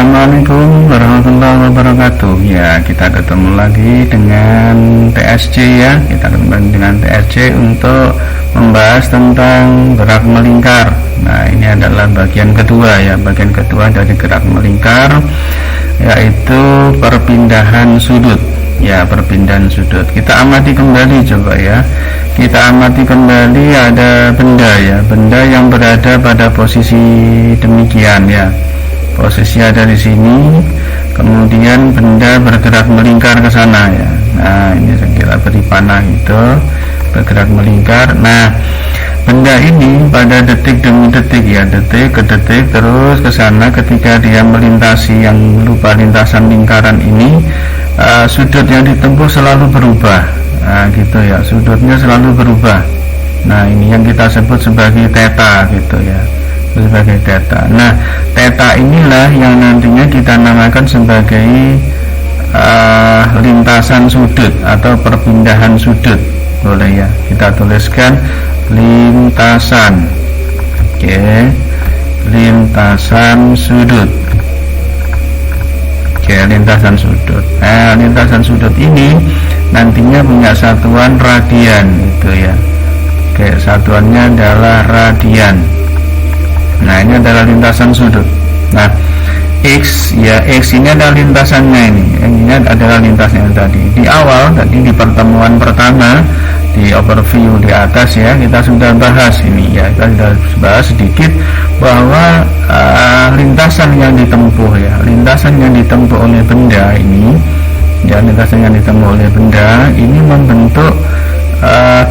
Assalamualaikum warahmatullahi wabarakatuh. Ya, kita ketemu lagi dengan TSC ya. Kita ketemu dengan TSC untuk membahas tentang gerak melingkar. Nah, ini adalah bagian kedua ya, bagian kedua dari gerak melingkar, yaitu perpindahan sudut. Ya, perpindahan sudut. Kita amati kembali coba ya. Kita amati kembali ada benda ya, benda yang berada pada posisi demikian ya. Posisi ada di sini, kemudian benda bergerak melingkar ke sana ya. Nah, ini saya kira beri panah itu bergerak melingkar. Nah, benda ini pada detik demi detik ya, detik ke detik terus ke sana. Ketika dia melintasi yang berupa lintasan lingkaran ini, sudut yang ditempuh selalu berubah. Nah, gitu ya, sudutnya selalu berubah. Nah, ini yang kita sebut sebagai theta gitu ya, sebagai theta. Nah, theta inilah yang nantinya kita namakan sebagai lintasan sudut atau perpindahan sudut. Boleh ya, kita tuliskan lintasan. Oke, lintasan sudut. Oke, lintasan sudut. Nah, lintasan sudut ini nantinya punya satuan radian itu ya. Oke, satuannya adalah radian. Nah, ini adalah lintasan sudut. Nah, X ya, X ini adalah lintasannya ini adalah lintasannya tadi. Di awal tadi di pertemuan pertama di overview di atas ya, kita sudah bahas ini ya, kita sudah bahas sedikit bahwa lintasan yang ditempuh ya, lintasan yang ditempuh oleh benda ini ya, lintasan yang ditempuh oleh benda ini membentuk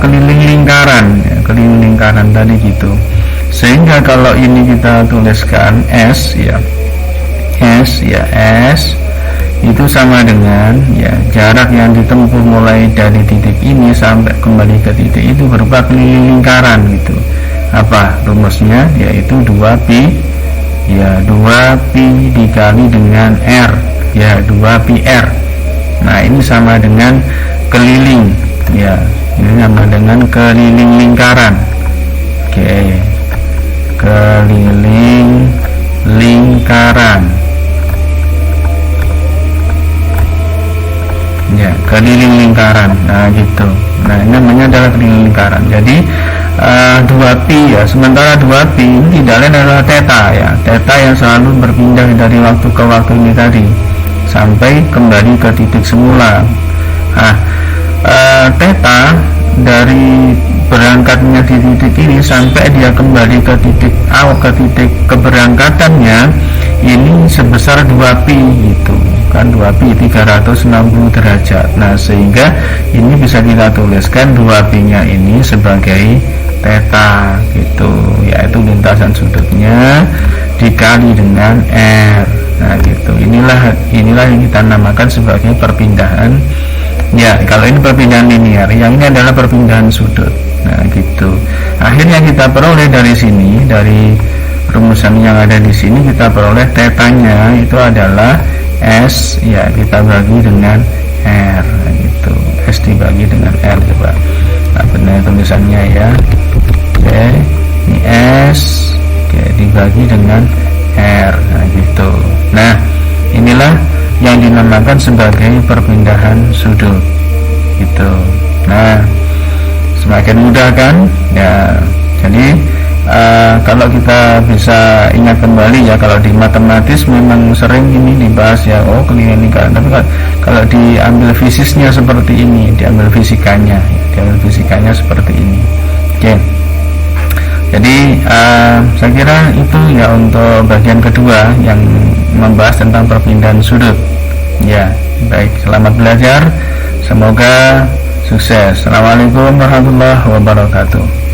keliling lingkaran ya, keliling lingkaran tadi gitu. Sehingga kalau ini kita tuliskan S ya, S ya, S itu sama dengan ya jarak yang ditempuh mulai dari titik ini sampai kembali ke titik itu berupa keliling lingkaran gitu. Apa rumusnya? Yaitu 2pi ya, 2pi dikali dengan R ya, 2πr. Nah, ini sama dengan keliling ya, ini sama dengan keliling lingkaran. Oke, keliling lingkaran ya, keliling lingkaran. Nah, gitu. Nah, ini namanya adalah keliling lingkaran. Jadi 2pi ya, sementara 2pi ini tidak lain adalah theta ya, theta yang selalu berpindah dari waktu ke waktu ini tadi sampai kembali ke titik semula. Nah, theta dari berangkatnya di titik ini sampai dia kembali ke titik awal, ke titik keberangkatannya ini sebesar 2pi gitu kan, 2pi 360 derajat. Nah, sehingga ini bisa kita tuliskan 2pi nya ini sebagai theta gitu, yaitu lintasan sudutnya dikali dengan R. Nah, gitu. Inilah yang kita namakan sebagai perpindahan ya. Kalau ini perpindahan linear, yang ini adalah perpindahan sudut. Nah, gitu. Akhirnya kita peroleh dari sini, dari rumusan yang ada di sini kita peroleh tetanya itu adalah S ya, kita bagi dengan R. Nah, gitu. S dibagi dengan R coba. Nah, benar tulisannya ya. Oke, ini S oke, dibagi dengan R. Nah, gitu. Nah, inilah yang dinamakan sebagai perpindahan sudut gitu. Nah, semakin mudah kan ya. Jadi kalau kita bisa ingat kembali ya, kalau di matematis memang sering ini dibahas ya, oh keliling lingkaran, tapi kalau diambil fisiknya seperti ini, diambil fisikanya seperti ini. Oke. Jadi saya kira itu ya untuk bagian kedua yang membahas tentang perpindahan sudut. Ya, baik, selamat belajar. Semoga sukses. Assalamualaikum warahmatullahi wabarakatuh.